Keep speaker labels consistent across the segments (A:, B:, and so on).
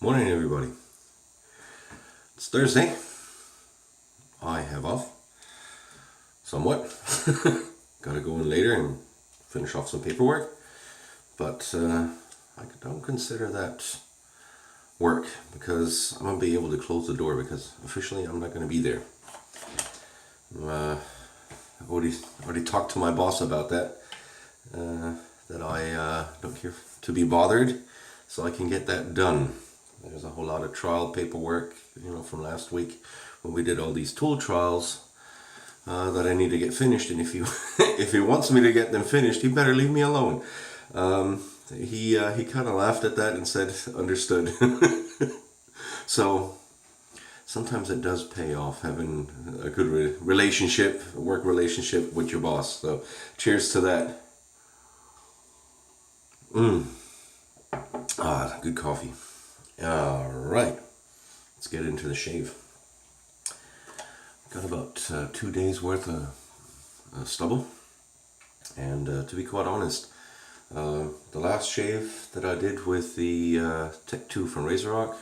A: Morning, everybody. It's Thursday. I have off somewhat. Gotta go in later and finish off some paperwork, but I don't consider that work because I'm gonna be able to close the door because officially I'm not gonna be there. I already talked to my boss about that. That I don't care to be bothered, so I can get that done. There's a whole lot of trial paperwork, from last week when we did all these tool trials that I need to get finished. And if he wants me to get them finished, he better leave me alone. He kind of laughed at that and said, "Understood." So sometimes it does pay off having a good work relationship with your boss. So cheers to that. Good coffee. All right, let's get into the shave. Got about 2 days worth of stubble, and to be quite honest, the last shave that I did with the Tech 2 from Razor Rock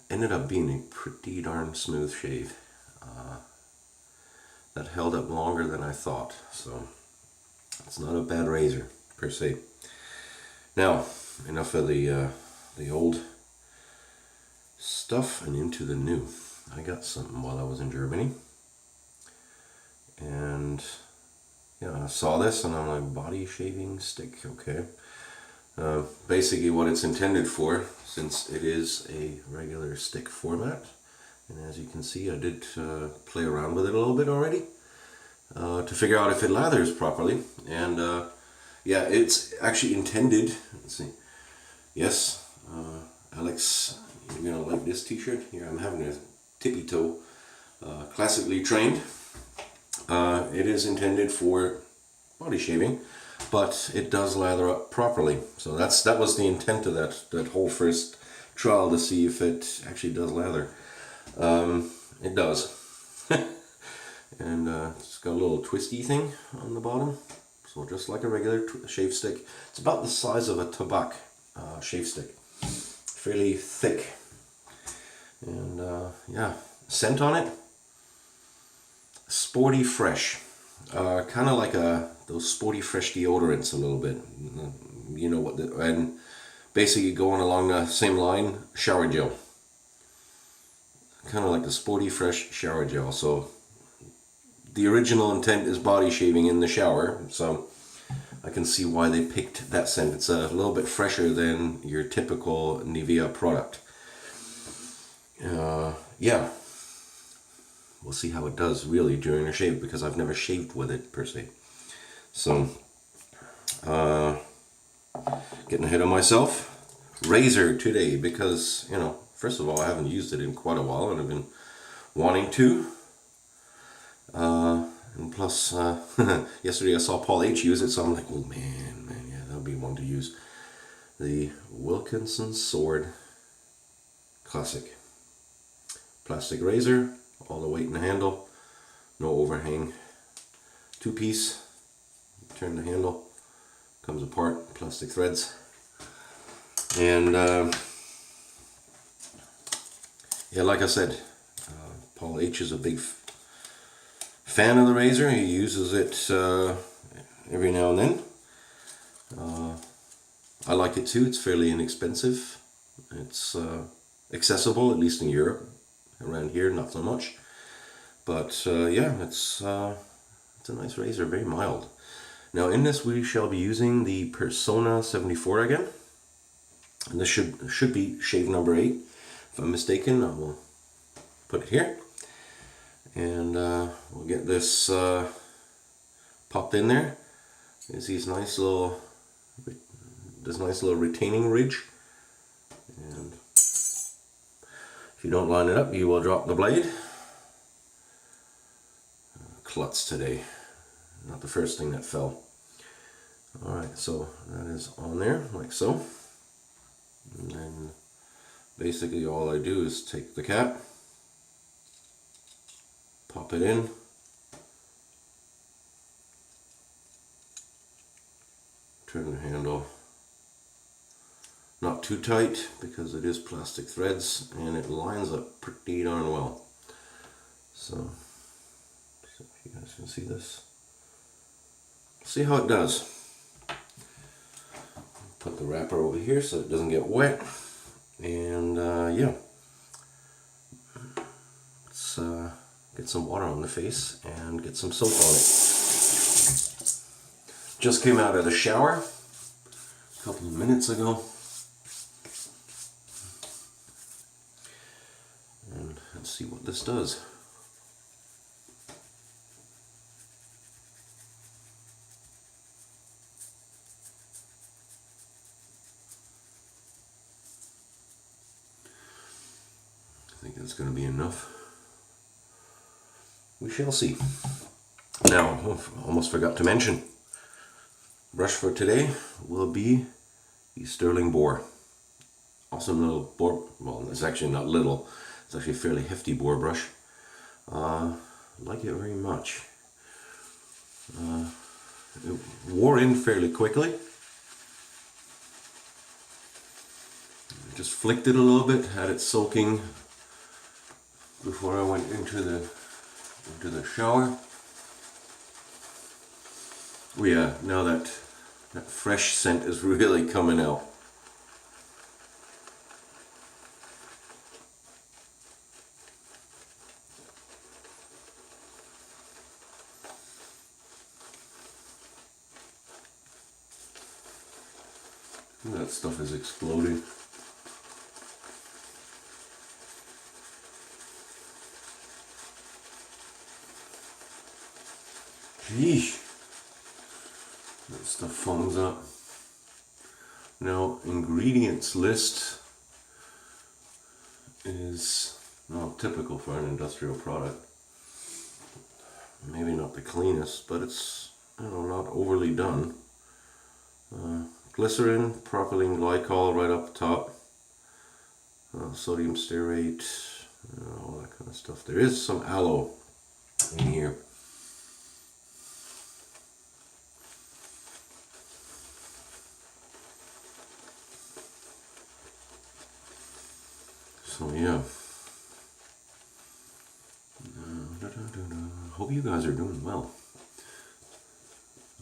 A: ended up being a pretty darn smooth shave. That held up longer than I thought, so it's not a bad razor per se. Now, enough of the old stuff and into the new. I got something while I was in Germany, and I saw this and I'm like, body shaving stick, okay. Basically what it's intended for, since it is a regular stick format, and as you can see I did play around with it a little bit already to figure out if it lathers properly, and it's actually intended, let's see, yes, Alex, you're gonna like this t-shirt. Here I'm having a tippy toe, classically trained. It is intended for body shaving, but it does lather up properly. So that was the intent of that whole first trial, to see if it actually does lather. It does. And it's got a little twisty thing on the bottom, so just like a regular shave stick. It's about the size of a tobacco shave stick, fairly thick, and scent on it, sporty fresh, kind of like those sporty fresh deodorants a little bit, and basically going along the same line, shower gel, kind of like the sporty fresh shower gel. So the original intent is body shaving in the shower, so I can see why they picked that scent. It's a little bit fresher than your typical Nivea product. We'll see how it does really during a shave, because I've never shaved with it per se. So, getting ahead of myself. Razor today because, first of all, I haven't used it in quite a while and I've been wanting to. And plus, yesterday I saw Paul H use it, so I'm like, oh man, yeah, that'll be one to use. The Wilkinson Sword Classic. Plastic razor, all the weight in the handle, no overhang. 2-piece, turn the handle, comes apart, plastic threads. And like I said, Paul H is a big fan of the razor. He uses it every now and then. I like it too. It's fairly inexpensive. It's accessible, at least in Europe. Around here, not so much. But it's a nice razor, very mild. Now in this we shall be using the Persona 74 again. And this should be shave number 8. If I'm mistaken, I will put it here. And we'll get this popped in there. There's this nice little retaining ridge, and if you don't line it up, you will drop the blade. Klutz today, not the first thing that fell. All right, so that is on there like so, and then basically all I do is take the cap, pop it in, turn the handle, not not too tight because it is plastic threads and it lines up pretty darn well. So if you guys can see this. See how it does. Put the wrapper over here so it doesn't get wet. And yeah, let's get some water on the face and get some soap on it. Just came out of the shower a couple of minutes ago. And let's see what this does. I think that's going to be enough. We shall see. Now, almost forgot to mention, brush for today will be the Sterling Boar. Awesome little boar. Well, it's actually not little. It's actually a fairly hefty boar brush. Like it very much. It wore in fairly quickly. Just flicked it a little bit, had it soaking before I went into the shower. Oh yeah, now that fresh scent is really coming out. That stuff is exploding. Yeesh. That stuff foams up. Now, ingredients list is not typical for an industrial product. Maybe not the cleanest, but it's, you know, not overly done. Glycerin, propylene glycol right up top, sodium stearate, all that kind of stuff. There is some aloe in here. So yeah. Hope you guys are doing well.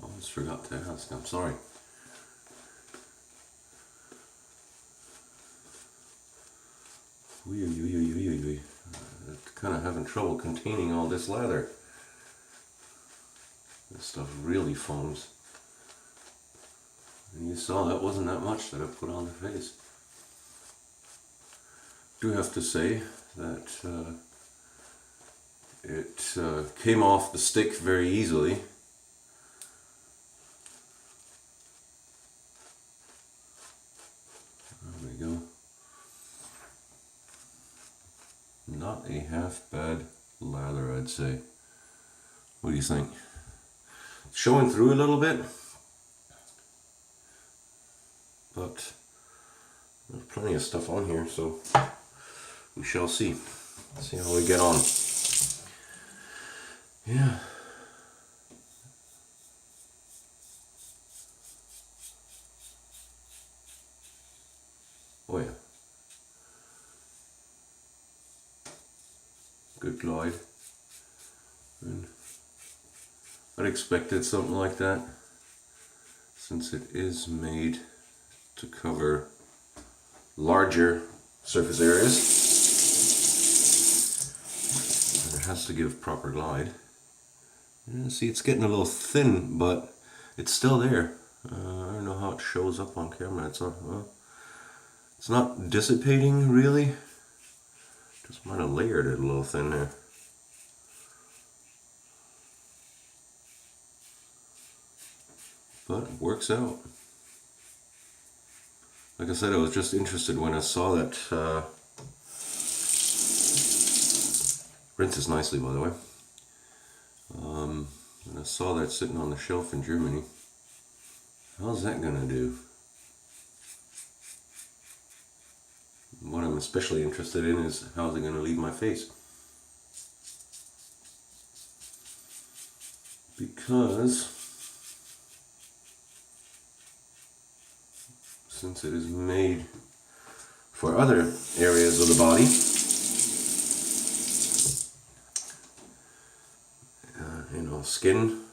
A: Almost forgot to ask. I'm sorry. Kind of having trouble containing all this lather. This stuff really foams. And you saw that wasn't that much that I put on the face. Do have to say that it came off the stick very easily. There we go. Not a half bad lather, I'd say. What do you think? It's showing through a little bit, but there's plenty of stuff on here, so we shall see. See how we get on. Yeah. Oh yeah. Good glide. And I'd expected something like that, since it is made to cover larger surface areas. And it has to give proper glide. And see, it's getting a little thin, but it's still there. I don't know how it shows up on camera. It's not dissipating really. Just might have layered it a little thin there. But it works out. Like I said, I was just interested when I saw that. Rinses nicely, by the way. When I saw that sitting on the shelf in Germany. How's that gonna do? What I'm especially interested in is how's it gonna leave my face? Because since it is made for other areas of the body. You know, skin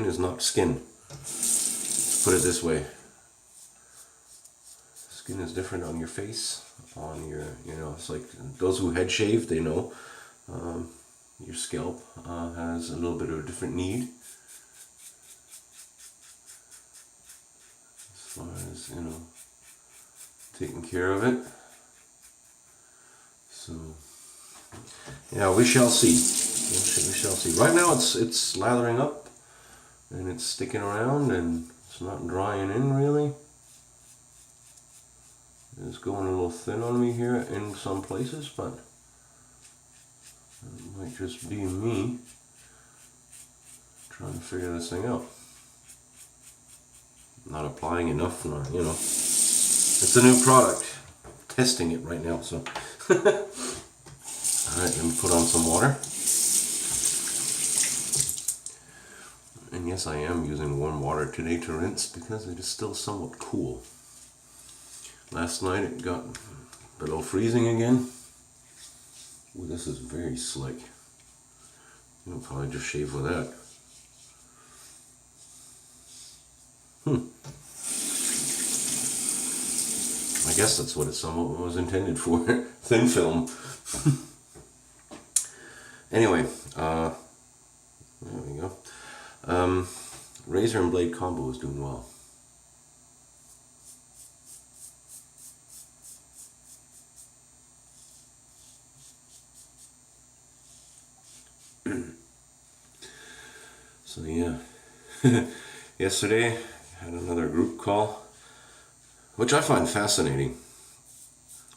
A: is not skin. Let's put it this way. Skin is different on your face, on your, you know, it's like those who head shave, they know. Your scalp has a little bit of a different need. As far as, you know, taking care of it. So, yeah, we shall see. We shall see. Right now it's lathering up and it's sticking around and it's not drying in really. It's going a little thin on me here in some places, but it might just be me trying to figure this thing out. Not applying enough, not, you know. It's a new product. Testing it right now, so. Alright, let me put on some water. And yes, I am using warm water today to rinse because it is still somewhat cool. Last night it got below freezing again. Ooh, this is very slick. You'll probably just shave with that. I guess that's what it somewhat was intended for. Thin film. Anyway, there we go. Razor and blade combo is doing well. So yeah, yesterday I had another group call, which I find fascinating.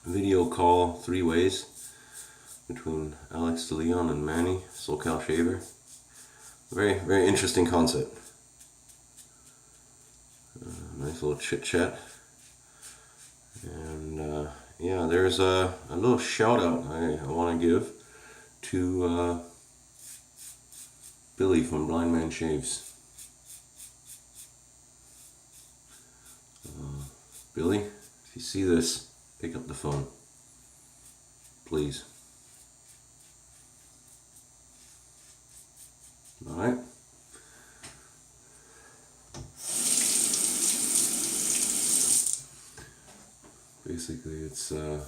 A: Video call 3 ways between Alex DeLeon and Manny, SoCal Shaver. Very, very interesting concept. Nice little chit chat. And yeah, there's a little shout out I want to give to Billy from Blind Man Shaves. Billy, if you see this, pick up the phone. Please. Alright? Basically, it's yeah,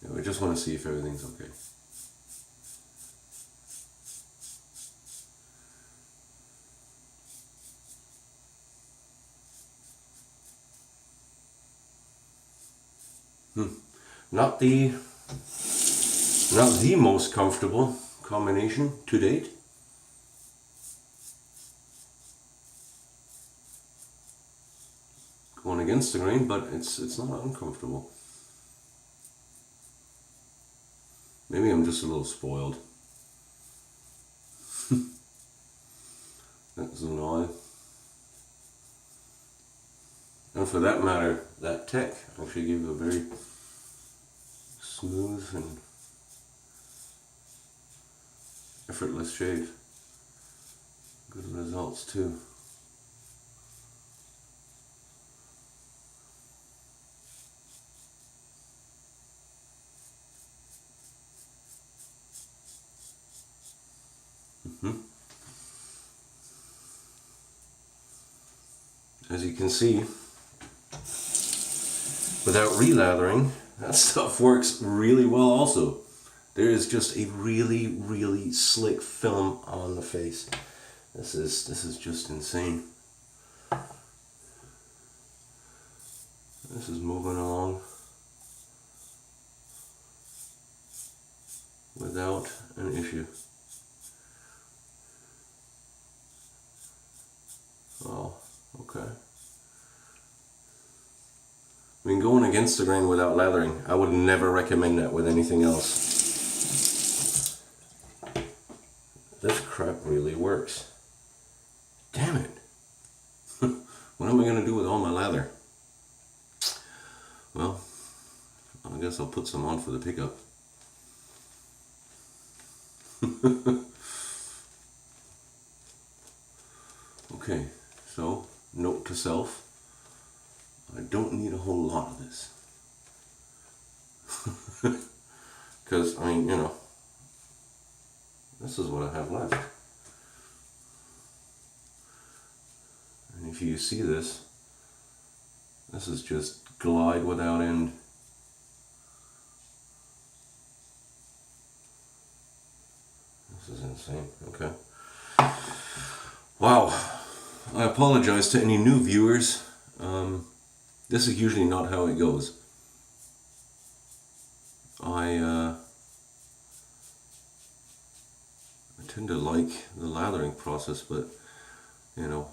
A: we just want to see if everything's okay. Not the most comfortable combination to date. Going against the grain, but it's not uncomfortable. Maybe I'm just a little spoiled. That's annoying. And for that matter, that tech actually gave a very smooth and effortless shave. Good results too. As you can see, without re-lathering, that stuff works really well also. There is just a really, really slick film on the face. This is just insane. This is moving along without an issue. Oh, okay. I mean, going against the grain without lathering, I would never recommend that with anything else. This crap really works. Damn it. What am I going to do with all my lather? Well, I guess I'll put some on for the pickup. Okay, So, note to self, I don't need a whole lot of this. Because, I mean, you know, this is what I have left. And if you see this, this is just glide without end. This is insane. Okay. Wow. I apologize to any new viewers. This is usually not how it goes. I tend to like the lathering process, but you know,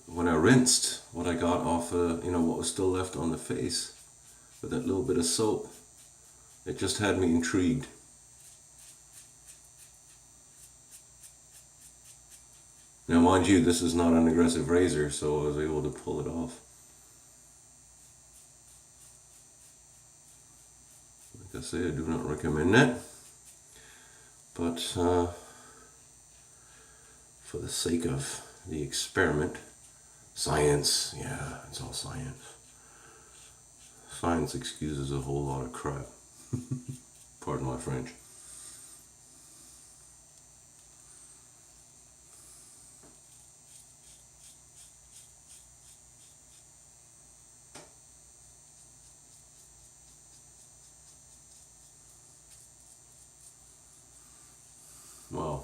A: when I rinsed what I got off, you know, what was still left on the face with that little bit of soap, it just had me intrigued. Now, mind you, this is not an aggressive razor, so I was able to pull it off. Like I say, I do not recommend that, but for the sake of the experiment, science, yeah, it's all science. Science excuses a whole lot of crap. Pardon my French. Wow.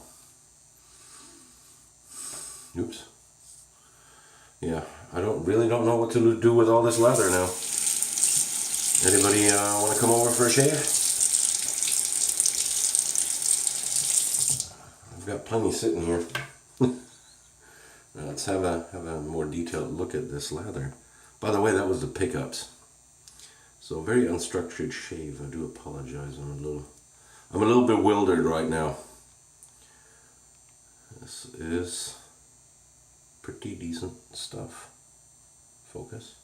A: Oops. Yeah, I really don't know what to do with all this leather now. Anybody want to come over for a shave? I've got plenty sitting here. Let's have a more detailed look at this lather. By the way, that was the pickups. So very unstructured shave. I do apologize. I'm a little bewildered right now. This is pretty decent stuff. Focus.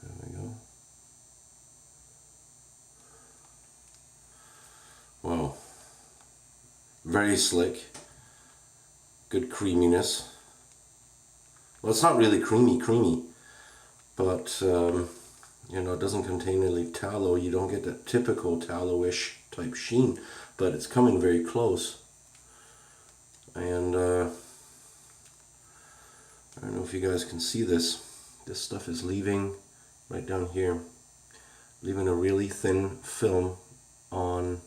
A: There we go. Wow. Very slick. Good creaminess. Well, it's not really creamy, but you know, it doesn't contain any tallow. You don't get that typical tallow-ish type sheen, but it's coming very close. And I don't know if you guys can see this. This stuff is leaving right down here, leaving a really thin film on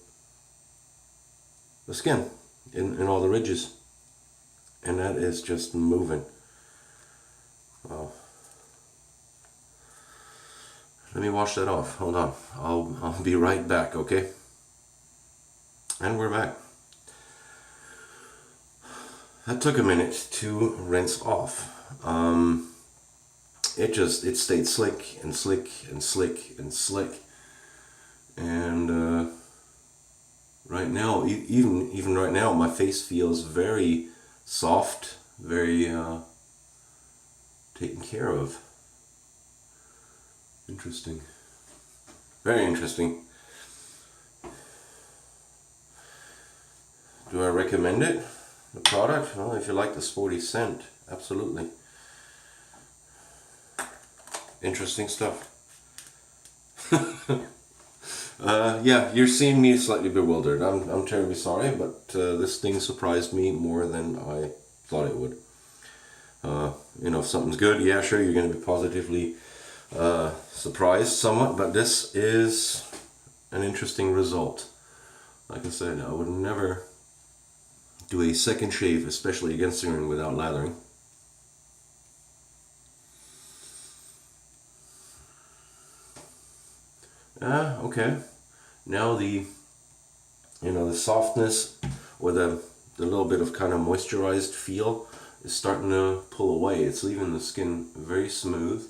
A: the skin in all the ridges, and that is just moving. Wow. Let me wash that off. Hold on. I'll be right back, okay? And we're back. That took a minute to rinse off. It stayed slick and slick and slick and slick. And right now, even right now, my face feels very soft, very taken care of. Interesting. Very interesting. Do I recommend it? The product? Well, if you like the sporty scent, absolutely. Interesting stuff. Yeah, you're seeing me slightly bewildered. I'm terribly sorry, but this thing surprised me more than I thought it would. You know, if something's good, yeah, sure, you're going to be positively surprised somewhat, but this is an interesting result. Like I said, I would never do a second shave, especially against the grain, without lathering. Okay. Now the softness or the little bit of kind of moisturized feel is starting to pull away. It's leaving the skin very smooth,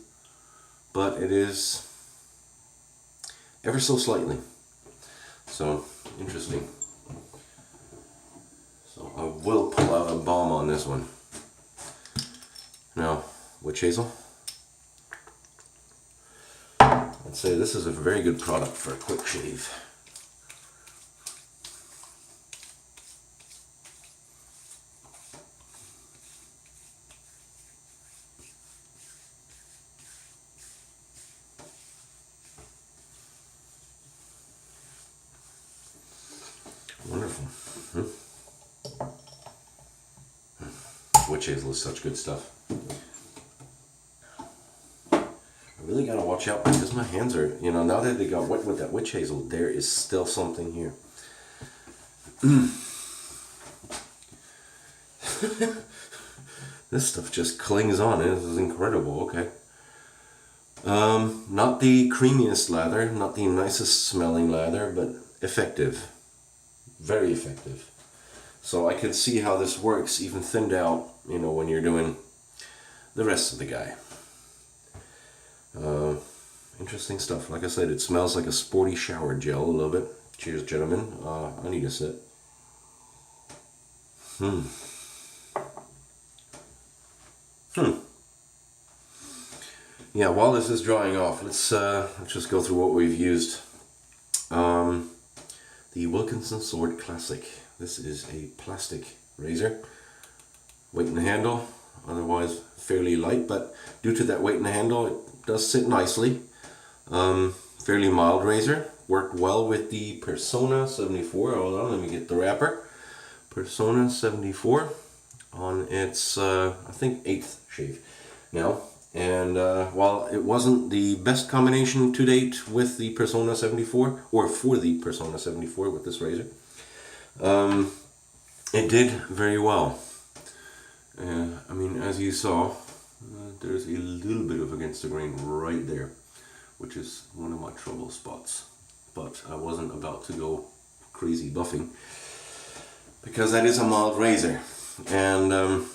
A: but it is ever so slightly. So interesting. So I will pull out a balm on this one. Now, witch hazel. I'd say this is a very good product for a quick shave. Wonderful. Witch hazel is such good stuff. I really gotta watch out because my hands are, you know, now that they got wet with that witch hazel, there is still something here. This stuff just clings on. This is incredible. Okay. Not the creamiest lather, not the nicest smelling lather, but effective. Very effective. So I can see how this works, even thinned out, you know, when you're doing the rest of the guy. Interesting stuff. Like I said, it smells like a sporty shower gel a little bit. Cheers, gentlemen. I need a sip. Yeah, while this is drying off, let's just go through what we've used. The Wilkinson Sword Classic. This is a plastic razor. Weight in the handle, otherwise fairly light, but due to that weight in the handle, it does sit nicely. Fairly mild razor. Worked well with the Persona 74. Hold on, let me get the wrapper. Persona 74 on its, I think, 8th shave now. And while it wasn't the best combination to date with the Persona 74, or for the Persona 74 with this razor, it did very well. I mean, as you saw, there's a little bit of against the grain right there, which is one of my trouble spots. But I wasn't about to go crazy buffing, because that is a mild razor. And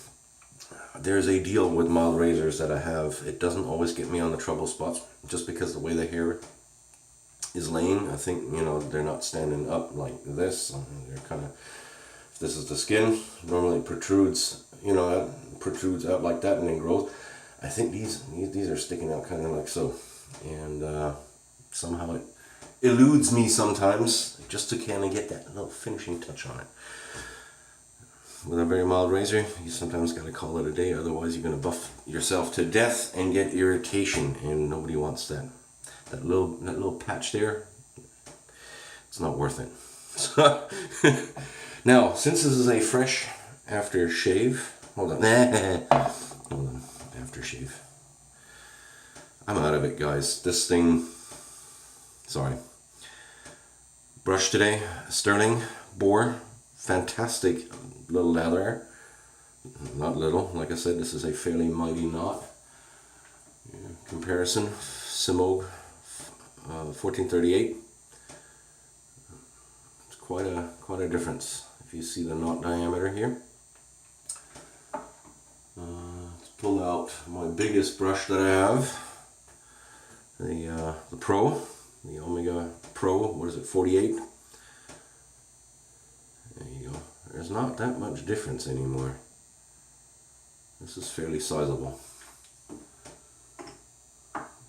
A: there's a deal with mild razors that I have. It doesn't always get me on the trouble spots, just because the way the hair is laying. I think, you know, they're not standing up like this. They're kind of, this is the skin, normally it protrudes, you know, it protrudes out like that and then grows. I think these are sticking out kind of like so. And somehow it eludes me sometimes, just to kind of get that little finishing touch on it. With a very mild razor, you sometimes got to call it a day, otherwise you're going to buff yourself to death and get irritation, and nobody wants that. That little patch there, it's not worth it. Now, since this is a fresh after shave, hold on, after shave. I'm out of it, guys. This thing, sorry. Brush today, Sterling Boar, fantastic little lather. Not little, like I said, this is a fairly mighty knot. Comparison, Simog 1438. It's quite a difference if you see the knot diameter here. Let's pull out my biggest brush that I have, the Pro, the Omega Pro. What is it, 48? There you go. There's not that much difference anymore. This is fairly sizable.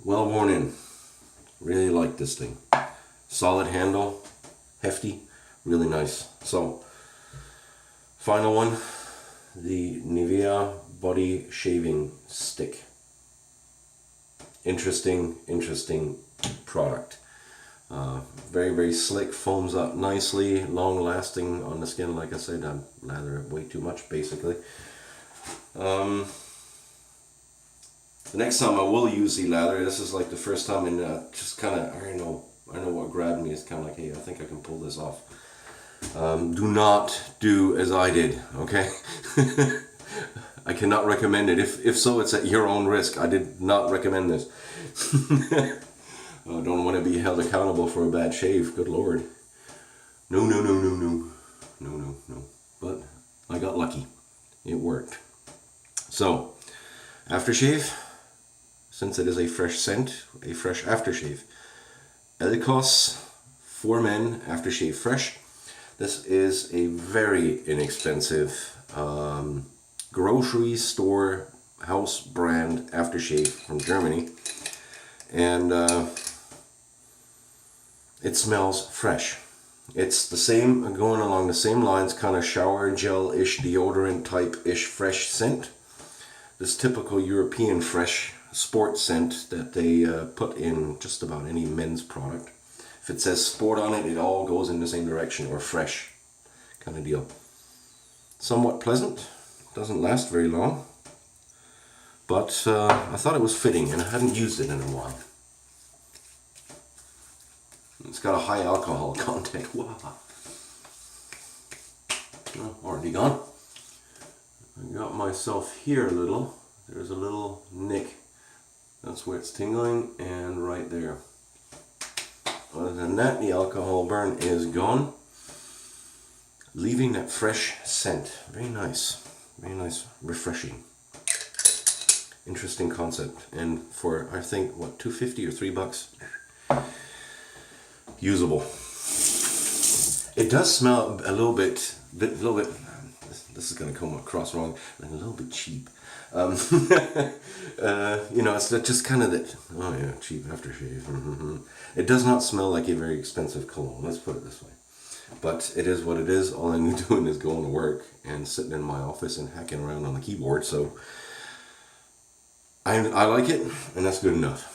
A: Well worn in. Really like this thing. Solid handle, hefty, really nice. So, final one, the Nivea Body Shaving Stick. Interesting product. Very, very slick, foams up nicely, long lasting on the skin. Like I said, I lather it way too much basically. The next time I will use the lather, this is like the first time, and just kind of, I know what grabbed me. It's kind of like, hey, I think I can pull this off. Do not do as I did, okay? I cannot recommend it. If so, it's at your own risk. I did not recommend this. I don't want to be held accountable for a bad shave. Good Lord. No. But I got lucky. It worked. So, aftershave, since it is a fresh scent, a fresh aftershave. Elikos for Men Aftershave Fresh. This is a very inexpensive grocery store house brand aftershave from Germany. And it smells fresh. It's the same, going along the same lines, kind of shower gel-ish, deodorant type-ish fresh scent. This typical European fresh sport scent that they put in just about any men's product. If it says sport on it, it all goes in the same direction, or fresh. kind of deal. Somewhat pleasant, doesn't last very long, but I thought it was fitting and I hadn't used it in a while. It's got a high alcohol content. Wow. Oh, already gone. I got myself here a little. There's a little nick. That's where it's tingling, and right there. Other than that, the alcohol burn is gone, leaving that fresh scent. Very nice, refreshing. Interesting concept, and for I think what, $2.50 or $3, usable. It does smell a little bit. This is going to come across wrong, like a little bit cheap. You know, it's just kind of that. Oh yeah, cheap aftershave. It does not smell like a very expensive cologne. Let's put it this way. But it is what it is. All I'm doing is going to work and sitting in my office and hacking around on the keyboard. So I like it, and that's good enough.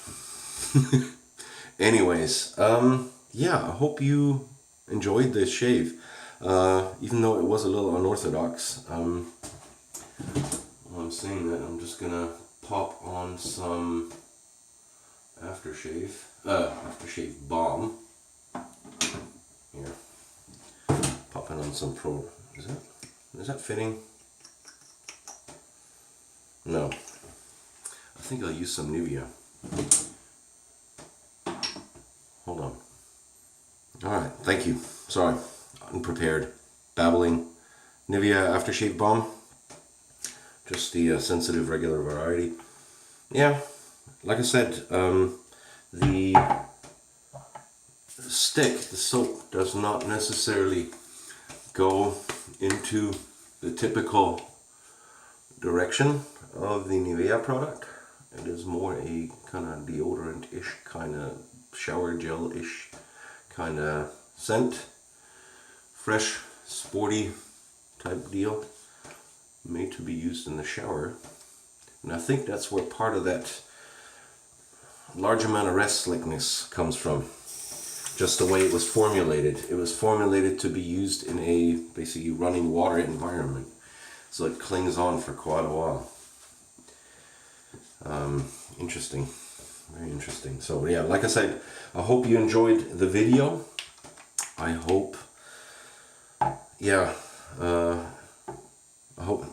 A: Anyways, yeah, I hope you enjoyed this shave. Even though it was a little unorthodox. While I'm saying that, I'm just gonna pop on some aftershave balm. Here, popping on some is that fitting? No, I think I'll use some Nivea. Hold on. All right, thank you. Sorry, unprepared, babbling. Nivea aftershave balm. Just the sensitive regular variety. Yeah, like I said, the stick, the soap, does not necessarily go into the typical direction of the Nivea product. It is more a kind of deodorant-ish, kind of shower gel-ish kind of scent. Fresh, sporty type deal. Made to be used in the shower. And I think that's where part of that large amount of rest slickness comes from. Just the way it was formulated. It was formulated to be used in a basically running water environment. So it clings on for quite a while. Interesting. Very interesting. So yeah, like I said, I hope you enjoyed the video. I hope, yeah, I hope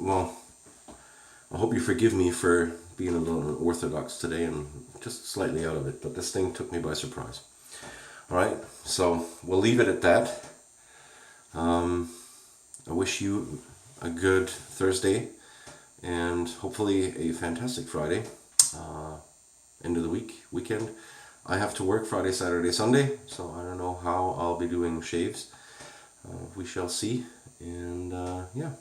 A: you forgive me for being a little unorthodox today and just slightly out of it, but this thing took me by surprise. Alright, so we'll leave it at that. I wish you a good Thursday and hopefully a fantastic Friday. End of the weekend. I have to work Friday, Saturday, Sunday, so I don't know how I'll be doing shaves. We shall see, and yeah.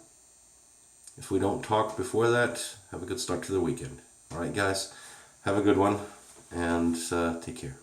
A: If we don't talk before that, have a good start to the weekend. Alright guys, have a good one, and take care.